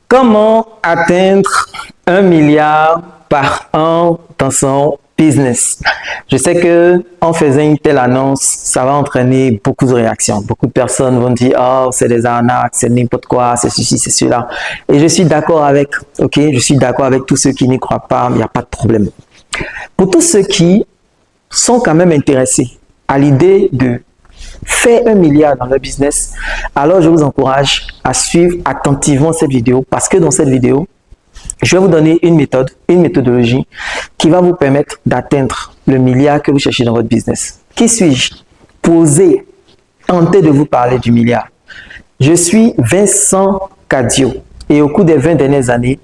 Comment atteindre 1 milliard par an dans son business? Je sais que en faisant une telle annonce, ça va entraîner beaucoup de réactions. Beaucoup de personnes vont dire, oh, c'est des arnaques, c'est n'importe quoi, c'est ceci, c'est cela. Et je suis d'accord avec, ok, je suis d'accord avec tous ceux qui n'y croient pas, il n'y a pas de problème. Pour tous ceux qui sont quand même intéressés à l'idée de faire 1 milliard dans leur business, alors je vous encourage à suivre attentivement cette vidéo parce que dans cette vidéo, je vais vous donner une méthode, une méthodologie qui va vous permettre d'atteindre le milliard que vous cherchez dans votre business. Qui suis-je? Posez, tentez de vous parler du milliard. Je suis Vincent Cadio et au cours des 20 dernières années,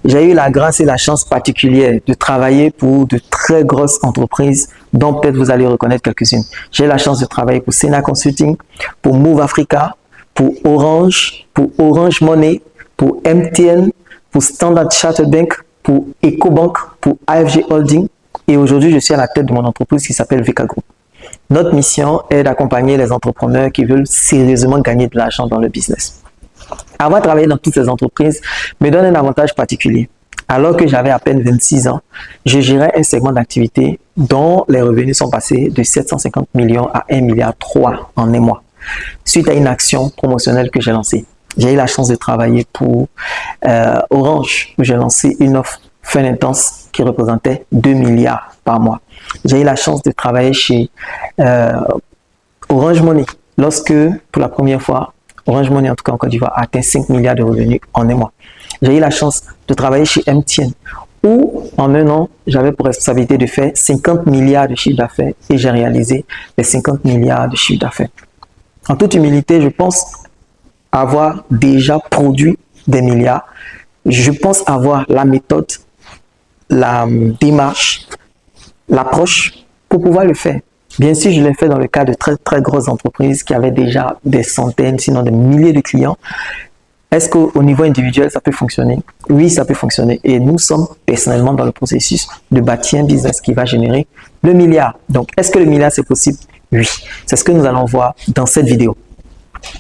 j'ai eu la grâce et la chance particulière de travailler pour de très grosses entreprises dont peut-être vous allez reconnaître quelques-unes. J'ai la chance de travailler pour Sena Consulting, pour Move Africa, pour Orange Money, pour MTN, pour Standard Chartered Bank, pour EcoBank, pour AFG Holding. Et aujourd'hui, je suis à la tête de mon entreprise qui s'appelle VK Group. Notre mission est d'accompagner les entrepreneurs qui veulent sérieusement gagner de l'argent dans le business. Avoir travaillé dans toutes ces entreprises me donne un avantage particulier. Alors que j'avais à peine 26 ans, je gérais un segment d'activité dont les revenus sont passés de 750 millions à 1,3 milliard en un mois, suite à une action promotionnelle que j'ai lancée. J'ai eu la chance de travailler pour Orange, où j'ai lancé une offre Fun Intense qui représentait 2 milliards par mois. J'ai eu la chance de travailler chez Orange Money, lorsque, pour la première fois, Orange Money, en tout cas en Côte d'Ivoire, a atteint 5 milliards de revenus en un mois. J'ai eu la chance de travailler chez MTN, où en un an, j'avais pour responsabilité de faire 50 milliards de chiffre d'affaires et j'ai réalisé les 50 milliards de chiffre d'affaires. En toute humilité, je pense avoir déjà produit des milliards. Je pense avoir la méthode, la démarche, l'approche pour pouvoir le faire. Bien sûr, je l'ai fait dans le cas de très grosses entreprises qui avaient déjà des centaines, sinon des milliers de clients. Est-ce qu'au niveau individuel, ça peut fonctionner? Oui, ça peut fonctionner. Et nous sommes personnellement dans le processus de bâtir un business qui va générer le milliard. Donc, est-ce que le milliard, c'est possible? Oui. C'est ce que nous allons voir dans cette vidéo.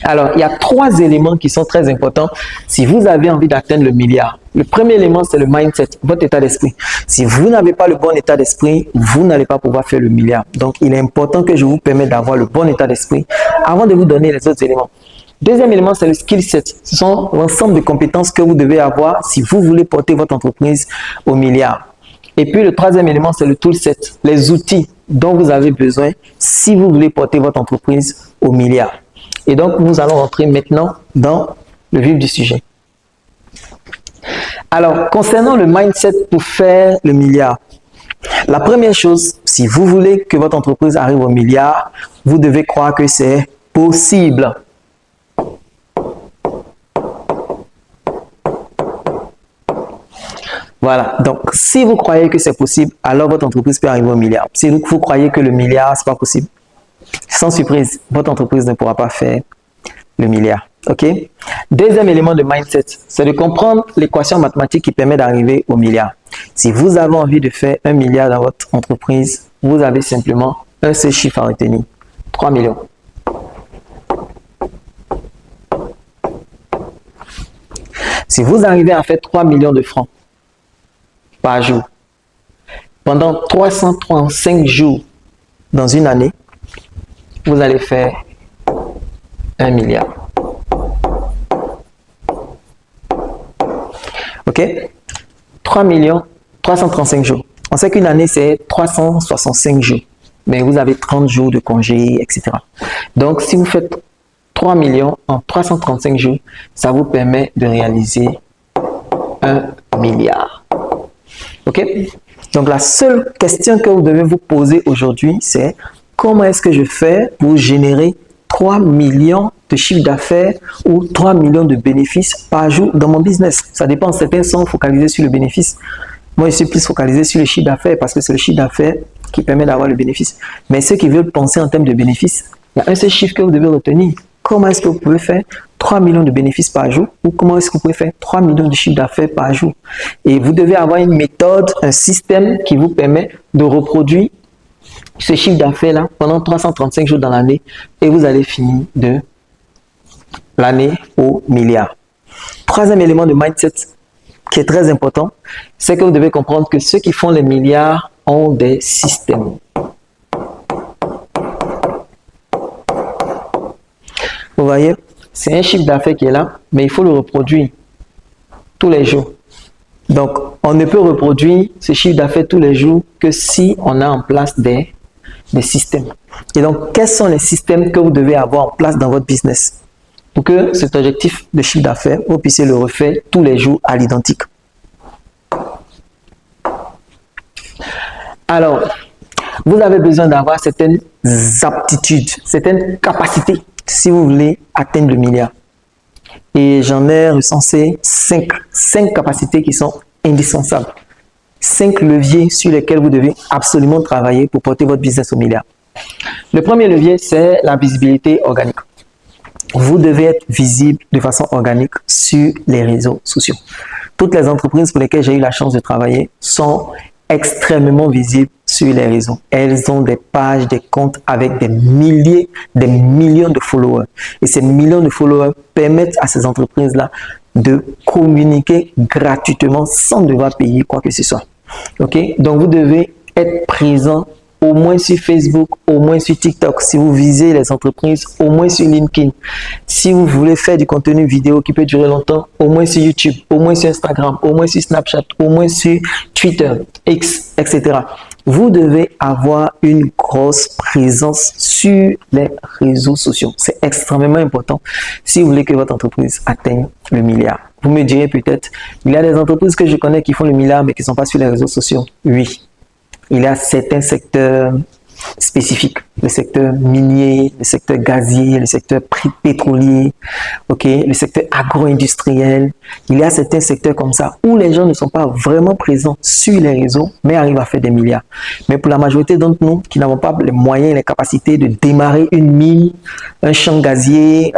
Alors, il y a 3 éléments qui sont très importants si vous avez envie d'atteindre le milliard. Le premier élément, c'est le mindset, votre état d'esprit. Si vous n'avez pas le bon état d'esprit, vous n'allez pas pouvoir faire le milliard. Donc, il est important que je vous permette d'avoir le bon état d'esprit avant de vous donner les autres éléments. Deuxième élément, c'est le skill set. Ce sont l'ensemble de compétences que vous devez avoir si vous voulez porter votre entreprise au milliard. Et puis, le troisième élément, c'est le tool set, les outils dont vous avez besoin si vous voulez porter votre entreprise au milliard. Et donc, nous allons rentrer maintenant dans le vif du sujet. Alors, concernant le mindset pour faire le milliard, la première chose, si vous voulez que votre entreprise arrive au milliard, vous devez croire que c'est possible. Voilà, donc si vous croyez que c'est possible, alors votre entreprise peut arriver au milliard. Si vous croyez que le milliard, c'est pas possible, sans surprise, votre entreprise ne pourra pas faire le milliard. Ok? Deuxième élément de mindset, c'est de comprendre l'équation mathématique qui permet d'arriver au milliard. Si vous avez envie de faire 1 milliard dans votre entreprise, vous avez simplement un seul chiffre à retenir, 3 millions. Si vous arrivez à faire 3 millions de francs par jour, pendant 335 jours dans une année, vous allez faire 1 milliard. Ok? 3 millions, 335 jours. On sait qu'une année, c'est 365 jours. Mais vous avez 30 jours de congé, etc. Donc, si vous faites 3 millions en 335 jours, ça vous permet de réaliser 1 milliard. Ok? Donc, la seule question que vous devez vous poser aujourd'hui, c'est comment est-ce que je fais pour générer 3 millions de chiffre d'affaires ou 3 millions de bénéfices par jour dans mon business? Ça dépend, certains sont focalisés sur le bénéfice. Moi, je suis plus focalisé sur le chiffre d'affaires parce que c'est le chiffre d'affaires qui permet d'avoir le bénéfice. Mais ceux qui veulent penser en termes de bénéfices, il y a un seul chiffre que vous devez retenir. Comment est-ce que vous pouvez faire 3 millions de bénéfices par jour ou comment est-ce que vous pouvez faire 3 millions de chiffre d'affaires par jour? Et vous devez avoir une méthode, un système qui vous permet de reproduire ce chiffre d'affaires-là pendant 335 jours dans l'année et vous allez finir de l'année au milliard. Troisième élément de mindset qui est très important, c'est que vous devez comprendre que ceux qui font les milliards ont des systèmes. Vous voyez, c'est un chiffre d'affaires qui est là, mais il faut le reproduire tous les jours. Donc, on ne peut reproduire ce chiffre d'affaires tous les jours que si on a en place des systèmes. Et donc, quels sont les systèmes que vous devez avoir en place dans votre business pour que cet objectif de chiffre d'affaires, vous puissiez le refaire tous les jours à l'identique? Alors, vous avez besoin d'avoir certaines aptitudes, certaines capacités si vous voulez atteindre le milliard. Et j'en ai recensé 5 capacités qui sont indispensables. 5 leviers sur lesquels vous devez absolument travailler pour porter votre business au milliard. Le premier levier, c'est la visibilité organique. Vous devez être visible de façon organique sur les réseaux sociaux. Toutes les entreprises pour lesquelles j'ai eu la chance de travailler sont extrêmement visibles sur les réseaux. Elles ont des pages, des comptes avec des milliers, des millions de followers. Et ces millions de followers permettent à ces entreprises-là de communiquer gratuitement sans devoir payer quoi que ce soit. Ok? Donc, vous devez être présent au moins sur Facebook, au moins sur TikTok, si vous visez les entreprises, au moins sur LinkedIn. Si vous voulez faire du contenu vidéo qui peut durer longtemps, au moins sur YouTube, au moins sur Instagram, au moins sur Snapchat, au moins sur Twitter, X, etc. Vous devez avoir une grosse présence sur les réseaux sociaux. C'est extrêmement important si vous voulez que votre entreprise atteigne le milliard. Vous me direz peut-être, il y a des entreprises que je connais qui font le milliard mais qui ne sont pas sur les réseaux sociaux. Oui. Il y a certains secteurs spécifiques, le secteur minier, le secteur gazier, le secteur pétrolier, le secteur agro-industriel. Il y a certains secteurs comme ça où les gens ne sont pas vraiment présents sur les réseaux, mais arrivent à faire des milliards. Mais pour la majorité d'entre nous qui n'avons pas les moyens et les capacités de démarrer une mine, un champ gazier,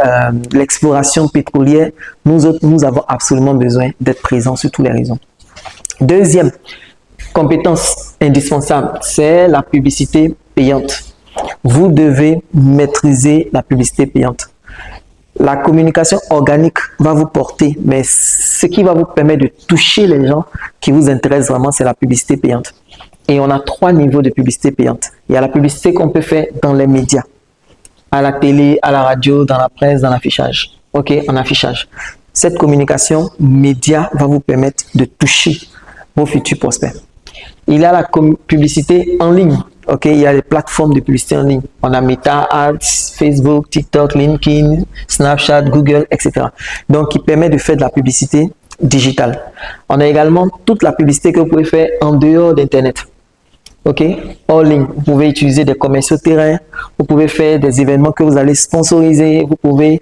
l'exploration pétrolière, nous avons absolument besoin d'être présents sur tous les réseaux. Deuxième compétence indispensable, c'est la publicité payante. Vous devez maîtriser la publicité payante. La communication organique va vous porter, mais ce qui va vous permettre de toucher les gens qui vous intéressent vraiment, c'est la publicité payante. Et on a 3 niveaux de publicité payante. Il y a la publicité qu'on peut faire dans les médias, à la télé, à la radio, dans la presse, dans l'affichage. En affichage. Cette communication média va vous permettre de toucher vos futurs prospects. Il y a la publicité en ligne. Il y a les plateformes de publicité en ligne. On a Meta Ads, Facebook, TikTok, LinkedIn, Snapchat, Google, etc. Donc, qui permet de faire de la publicité digitale. On a également toute la publicité que vous pouvez faire en dehors d'Internet. En ligne. Vous pouvez utiliser des commerciaux terrain. Vous pouvez faire des événements que vous allez sponsoriser. Vous pouvez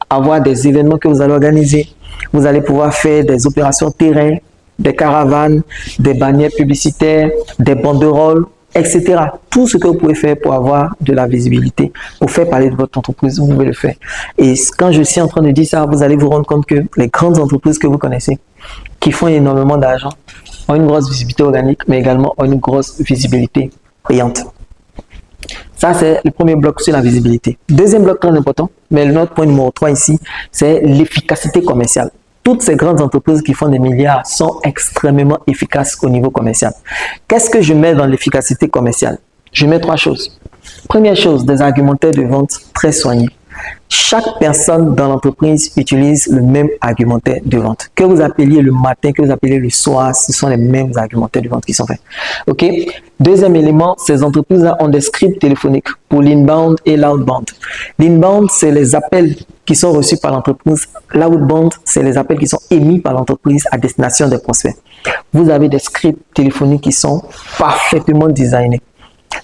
avoir des événements que vous allez organiser. Vous allez pouvoir faire des opérations terrain, des caravanes, des bannières publicitaires, des banderoles, etc. Tout ce que vous pouvez faire pour avoir de la visibilité, pour faire parler de votre entreprise, vous pouvez le faire. Et quand je suis en train de dire ça, vous allez vous rendre compte que les grandes entreprises que vous connaissez, qui font énormément d'argent, ont une grosse visibilité organique, mais également ont une grosse visibilité payante. Ça, c'est le premier bloc sur la visibilité. Deuxième bloc très important, mais notre point numéro 3 ici, c'est l'efficacité commerciale. Toutes ces grandes entreprises qui font des milliards sont extrêmement efficaces au niveau commercial. Qu'est-ce que je mets dans l'efficacité commerciale? Je mets 3 choses. Première chose, des argumentaires de vente très soignés. Chaque personne dans l'entreprise utilise le même argumentaire de vente. Que vous appeliez le matin, que vous appeliez le soir, ce sont les mêmes argumentaires de vente qui sont faits. Deuxième élément, ces entreprises-là ont des scripts téléphoniques pour l'inbound et l'outbound. L'inbound, c'est les appels qui sont reçus par l'entreprise. L'outbound, c'est les appels qui sont émis par l'entreprise à destination des prospects. Vous avez des scripts téléphoniques qui sont parfaitement designés,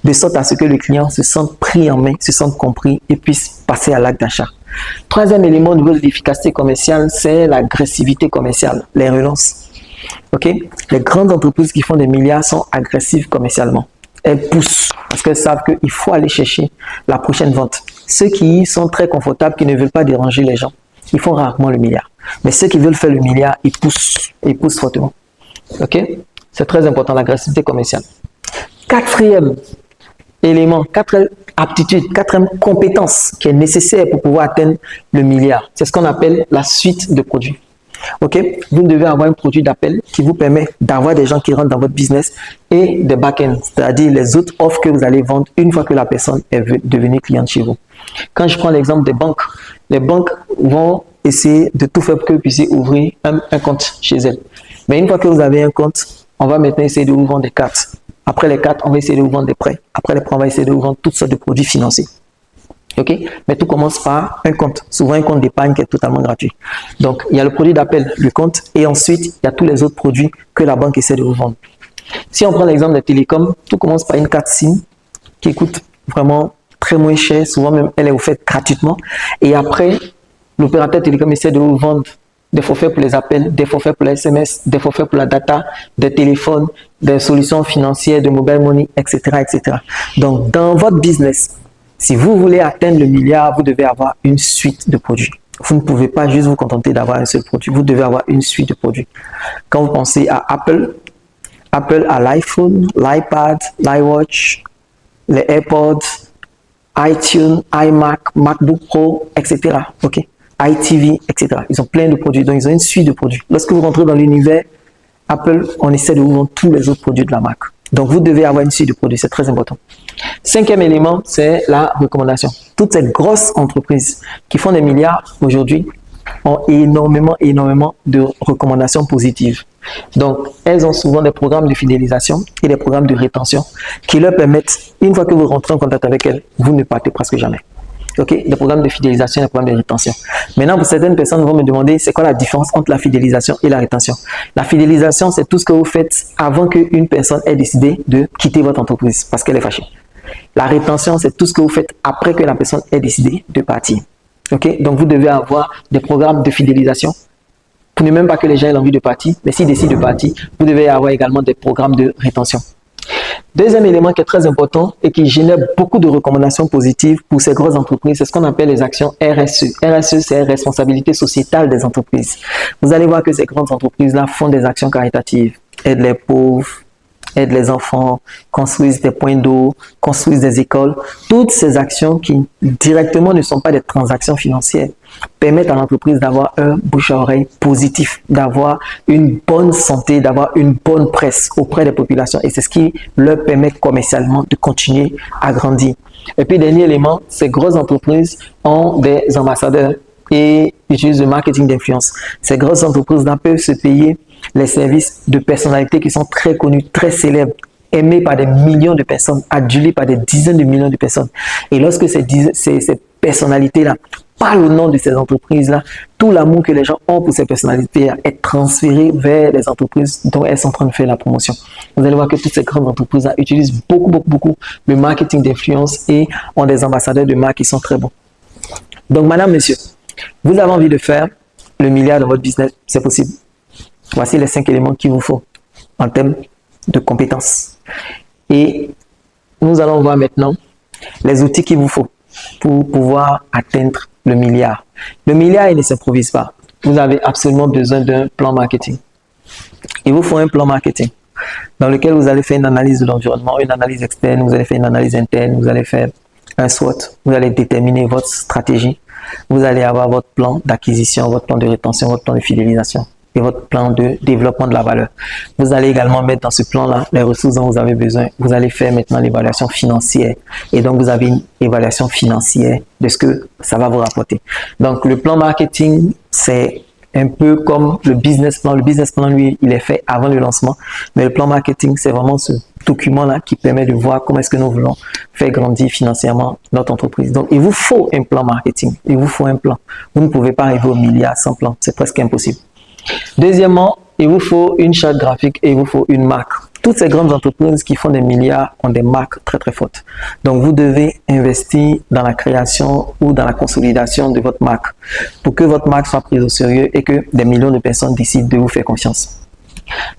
de sorte à ce que le client se sente pris en main, se sente compris et puisse passer à l'acte d'achat. Troisième élément au niveau de l'efficacité commerciale, c'est l'agressivité commerciale, les relances. Les grandes entreprises qui font des milliards sont agressives commercialement. Elles poussent parce qu'elles savent qu'il faut aller chercher la prochaine vente. Ceux qui sont très confortables, qui ne veulent pas déranger les gens, ils font rarement le milliard. Mais ceux qui veulent faire le milliard, ils poussent fortement. C'est très important, l'agressivité commerciale. Quatrième élément, 4 aptitudes, 4 compétences qui est nécessaire pour pouvoir atteindre le milliard. C'est ce qu'on appelle la suite de produits. Ok, vous devez avoir un produit d'appel qui vous permet d'avoir des gens qui rentrent dans votre business et des back-ends, c'est-à-dire les autres offres que vous allez vendre une fois que la personne est devenue cliente chez vous. Quand je prends l'exemple des banques, les banques vont essayer de tout faire pour que vous puissiez ouvrir un compte chez elles. Mais une fois que vous avez un compte, on va maintenant essayer de vous vendre des cartes. Après les cartes, on va essayer de vous vendre des prêts. Après les prêts, on va essayer de vous vendre toutes sortes de produits financiers. Ok, mais tout commence par un compte, souvent un compte d'épargne qui est totalement gratuit. Donc, il y a le produit d'appel, le compte, et ensuite, il y a tous les autres produits que la banque essaie de vous vendre. Si on prend l'exemple des télécoms, tout commence par une carte SIM qui coûte vraiment très moins cher, souvent même elle est offerte gratuitement. Et après, l'opérateur télécom essaie de vous vendre des forfaits pour les appels, des forfaits pour les SMS, des forfaits pour la data, des téléphones, des solutions financières, de mobile money, etc., etc. Donc, dans votre business, si vous voulez atteindre le milliard, vous devez avoir une suite de produits. Vous ne pouvez pas juste vous contenter d'avoir un seul produit. Vous devez avoir une suite de produits. Quand vous pensez à Apple, Apple a l'iPhone, l'iPad, l'iWatch, les AirPods, iTunes, iMac, MacBook Pro, etc. Ok, iTV, etc. Ils ont plein de produits, donc ils ont une suite de produits. Lorsque vous rentrez dans l'univers Apple, on essaie de vous vendre tous les autres produits de la marque. Donc, vous devez avoir une suite de produits, c'est très important. 5e élément, c'est la recommandation. Toutes ces grosses entreprises qui font des milliards aujourd'hui ont énormément de recommandations positives. Donc, elles ont souvent des programmes de fidélisation et des programmes de rétention qui leur permettent, une fois que vous rentrez en contact avec elles, vous ne partez presque jamais. Ok, des programmes de fidélisation et des programmes de rétention. Maintenant, pour certaines personnes vont me demander c'est quoi la différence entre la fidélisation et la rétention. La fidélisation, c'est tout ce que vous faites avant qu'une personne ait décidé de quitter votre entreprise parce qu'elle est fâchée. La rétention, c'est tout ce que vous faites après que la personne ait décidé de partir. Ok, donc vous devez avoir des programmes de fidélisation pour ne même pas que les gens aient envie de partir, mais s'ils décident de partir, vous devez avoir également des programmes de rétention. Deuxième élément qui est très important et qui génère beaucoup de recommandations positives pour ces grosses entreprises, c'est ce qu'on appelle les actions RSE. RSE, c'est responsabilité sociétale des entreprises. Vous allez voir que ces grandes entreprises-là font des actions caritatives, aident les pauvres, aident les enfants, construisent des points d'eau, construisent des écoles. Toutes ces actions qui directement ne sont pas des transactions financières permettent à l'entreprise d'avoir un bouche à oreille positif, d'avoir une bonne santé, d'avoir une bonne presse auprès des populations. Et c'est ce qui leur permet commercialement de continuer à grandir. Et puis, dernier élément, ces grosses entreprises ont des ambassadeurs et utilisent le marketing d'influence. Ces grosses entreprises-là peuvent se payer les services de personnalités qui sont très connues, très célèbres, aimées par des millions de personnes, adulées par des dizaines de millions de personnes. Et lorsque ces personnalités-là parlent au nom de ces entreprises-là, tout l'amour que les gens ont pour ces personnalités-là est transféré vers les entreprises dont elles sont en train de faire la promotion. Vous allez voir que toutes ces grandes entreprises-là utilisent beaucoup le marketing d'influence et ont des ambassadeurs de marque qui sont très bons. Donc, madame, monsieur, vous avez envie de faire le milliard dans votre business, c'est possible. Voici les 5 éléments qu'il vous faut en termes de compétences. Et nous allons voir maintenant les outils qu'il vous faut pour pouvoir atteindre le milliard. Le milliard, il ne s'improvise pas. Vous avez absolument besoin d'un plan marketing. Il vous faut un plan marketing dans lequel vous allez faire une analyse de l'environnement, une analyse externe, vous allez faire une analyse interne, vous allez faire un SWOT, vous allez déterminer votre stratégie, vous allez avoir votre plan d'acquisition, votre plan de rétention, votre plan de fidélisation et votre plan de développement de la valeur. Vous allez également mettre dans ce plan-là les ressources dont vous avez besoin. Vous allez faire maintenant l'évaluation financière. Et donc, vous avez une évaluation financière de ce que ça va vous rapporter. Donc, le plan marketing, c'est un peu comme le business plan. Le business plan, lui, il est fait avant le lancement. Mais le plan marketing, c'est vraiment ce document-là qui permet de voir comment est-ce que nous voulons faire grandir financièrement notre entreprise. Donc, il vous faut un plan marketing. Il vous faut un plan. Vous ne pouvez pas arriver au milliard sans plan. C'est presque impossible. Deuxièmement, il vous faut une charte graphique et il vous faut une marque. Toutes ces grandes entreprises qui font des milliards ont des marques très fortes. Donc, vous devez investir dans la création ou dans la consolidation de votre marque pour que votre marque soit prise au sérieux et que des millions de personnes décident de vous faire confiance.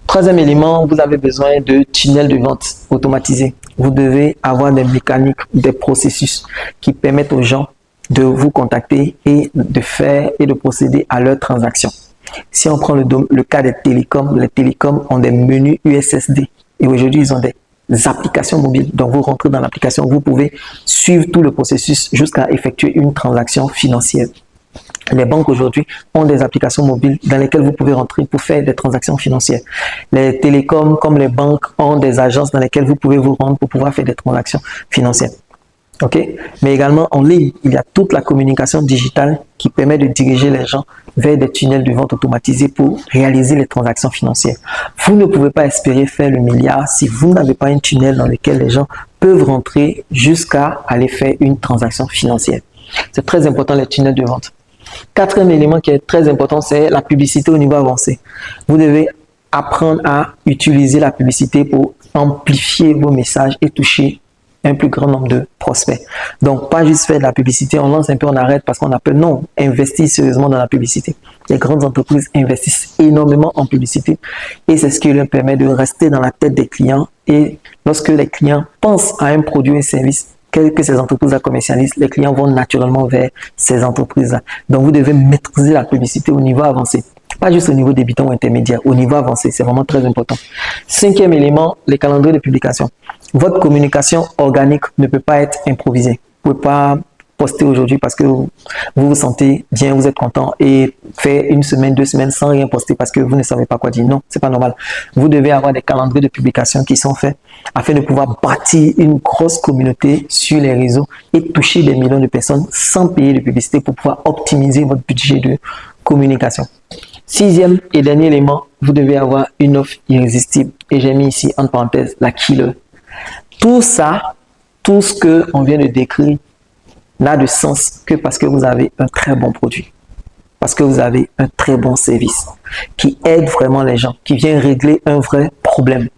Troisième élément, vous avez besoin de tunnels de vente automatisés. Vous devez avoir des mécaniques, des processus qui permettent aux gens de vous contacter et de faire et de procéder à leurs transactions. Si on prend le cas des télécoms, les télécoms ont des menus USSD et aujourd'hui ils ont des applications mobiles. Donc, vous rentrez dans l'application, vous pouvez suivre tout le processus jusqu'à effectuer une transaction financière. Les banques aujourd'hui ont des applications mobiles dans lesquelles vous pouvez rentrer pour faire des transactions financières. Les télécoms comme les banques ont des agences dans lesquelles vous pouvez vous rendre pour pouvoir faire des transactions financières. OK? Mais également en ligne, il y a toute la communication digitale qui permet de diriger les gens vers des tunnels de vente automatisés pour réaliser les transactions financières. Vous ne pouvez pas espérer faire le milliard si vous n'avez pas un tunnel dans lequel les gens peuvent rentrer jusqu'à aller faire une transaction financière. C'est très important les tunnels de vente. Quatrième élément qui est très important, c'est la publicité au niveau avancé. Vous devez apprendre à utiliser la publicité pour amplifier vos messages et toucher un plus grand nombre de prospects. Donc, pas juste faire de la publicité, on lance un peu, on arrête parce qu'on a peur. Non, investir sérieusement dans la publicité. Les grandes entreprises investissent énormément en publicité et c'est ce qui leur permet de rester dans la tête des clients. Et lorsque les clients pensent à un produit ou un service, que ces entreprises commercialisent, les clients vont naturellement vers ces entreprises-là. Donc, vous devez maîtriser la publicité au niveau avancé. Pas juste au niveau débutant ou intermédiaire, au niveau avancé, c'est vraiment très important. Cinquième élément, les calendriers de publication. Votre communication organique ne peut pas être improvisée. Vous ne pouvez pas poster aujourd'hui parce que vous vous sentez bien, vous êtes content et faire une semaine, 2 semaines sans rien poster parce que vous ne savez pas quoi dire. Non, c'est pas normal. Vous devez avoir des calendriers de publication qui sont faits afin de pouvoir bâtir une grosse communauté sur les réseaux et toucher des millions de personnes sans payer de publicité pour pouvoir optimiser votre budget de communication. Sixième et dernier élément, vous devez avoir une offre irrésistible. Et j'ai mis ici, entre parenthèses, la killer. Tout ça, tout ce qu'on vient de décrire, n'a de sens que parce que vous avez un très bon produit. Parce que vous avez un très bon service qui aide vraiment les gens, qui vient régler un vrai problème,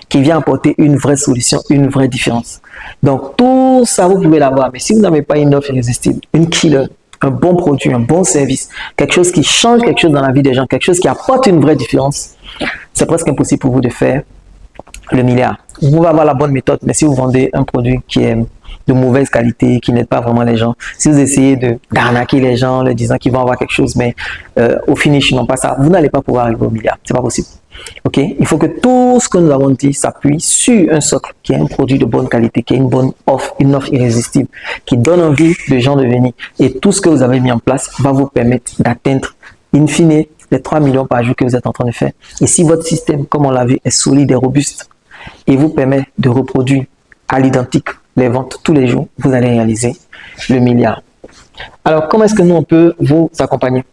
qui vient apporter une vraie solution, une vraie différence. Donc, tout ça, vous pouvez l'avoir. Mais si vous n'avez pas une offre irrésistible, une killer, un bon produit, un bon service, quelque chose qui change quelque chose dans la vie des gens, quelque chose qui apporte une vraie différence, c'est presque impossible pour vous de faire le milliard. Vous pouvez avoir la bonne méthode, mais si vous vendez un produit qui est de mauvaise qualité, qui n'aide pas vraiment les gens, si vous essayez d'arnaquer les gens en leur disant qu'ils vont avoir quelque chose, mais au finish, ils n'ont pas ça, vous n'allez pas pouvoir arriver au milliard. C'est pas possible. Ok? Il faut que tout ce que nous avons dit s'appuie sur un socle qui est un produit de bonne qualité, qui est une bonne offre, une offre irrésistible, qui donne envie de gens de venir. Et tout ce que vous avez mis en place va vous permettre d'atteindre, in fine, les 3 millions par jour que vous êtes en train de faire. Et si votre système, comme on l'a vu, est solide et robuste et vous permet de reproduire à l'identique les ventes tous les jours, vous allez réaliser le milliard. Alors, comment est-ce que nous, on peut vous accompagner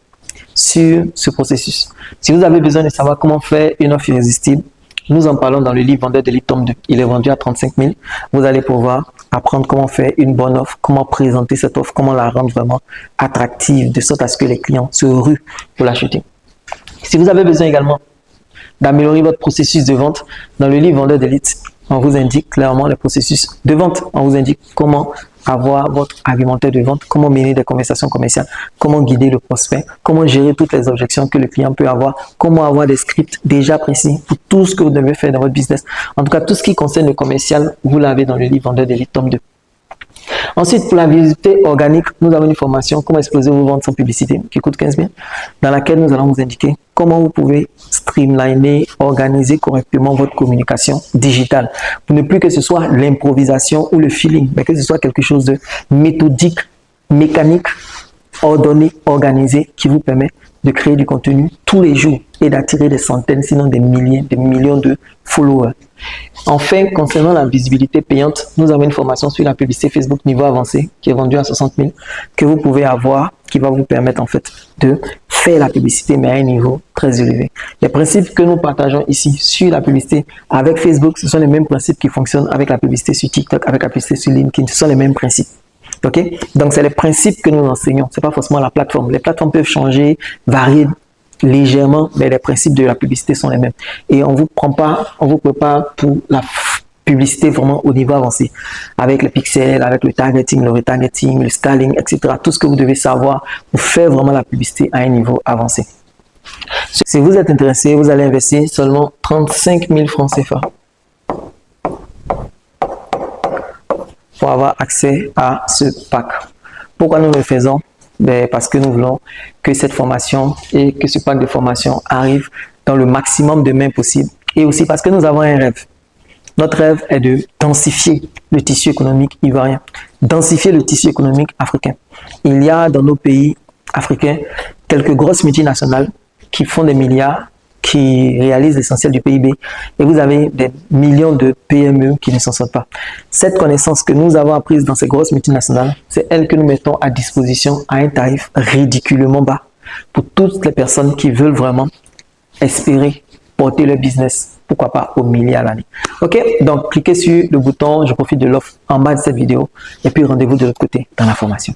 sur ce processus? Si vous avez besoin de savoir comment faire une offre irrésistible, nous en parlons dans le livre Vendeur d'élite tome 2. Il est vendu à 35 000. Vous allez pouvoir apprendre comment faire une bonne offre, comment présenter cette offre, comment la rendre vraiment attractive, de sorte à ce que les clients se ruent pour l'acheter. Si vous avez besoin également d'améliorer votre processus de vente, dans le livre Vendeur d'élite, on vous indique clairement le processus de vente. On vous indique comment avoir votre argumentaire de vente, comment mener des conversations commerciales, comment guider le prospect, comment gérer toutes les objections que le client peut avoir, comment avoir des scripts déjà précis pour tout ce que vous devez faire dans votre business. En tout cas, tout ce qui concerne le commercial, vous l'avez dans le livre Vendeur d'élite tome 2. Ensuite, pour la visibilité organique, nous avons une formation comment exploser vos ventes sans publicité qui coûte 15 000, dans laquelle nous allons vous indiquer comment vous pouvez streamliner, organiser correctement votre communication digitale pour ne plus que ce soit l'improvisation ou le feeling, mais que ce soit quelque chose de méthodique, mécanique, ordonné, organisé qui vous permet de créer du contenu tous les jours et d'attirer des centaines, sinon des milliers, des millions de followers. Enfin, concernant la visibilité payante, nous avons une formation sur la publicité Facebook niveau avancé qui est vendue à 60 000 que vous pouvez avoir, qui va vous permettre en fait de faire la publicité mais à un niveau très élevé. Les principes que nous partageons ici sur la publicité avec Facebook, ce sont les mêmes principes qui fonctionnent avec la publicité sur TikTok, avec la publicité sur LinkedIn, ce sont les mêmes principes. Ok? Donc, c'est les principes que nous enseignons, ce n'est pas forcément la plateforme. Les plateformes peuvent changer, varier légèrement, mais les principes de la publicité sont les mêmes. Et on vous prépare pour la publicité vraiment au niveau avancé, avec le pixel, avec le targeting, le retargeting, le scaling, etc. Tout ce que vous devez savoir pour faire vraiment la publicité à un niveau avancé. Si vous êtes intéressé, vous allez investir seulement 35 000 francs CFA pour avoir accès à ce pack. Pourquoi nous le faisons? Parce que nous voulons que cette formation et que ce pack de formation arrive dans le maximum de mains possible. Et aussi parce que nous avons un rêve. Notre rêve est de densifier le tissu économique ivoirien, densifier le tissu économique africain. Il y a dans nos pays africains quelques grosses multinationales qui font des milliards, qui réalisent l'essentiel du PIB, et vous avez des millions de PME qui ne s'en sortent pas. Cette connaissance que nous avons apprise dans ces grosses multinationales, c'est elle que nous mettons à disposition à un tarif ridiculement bas pour toutes les personnes qui veulent vraiment espérer porter leur business, pourquoi pas au milliard à l'année. Ok, donc cliquez sur le bouton, je profite de l'offre en bas de cette vidéo, et puis rendez-vous de l'autre côté dans la formation.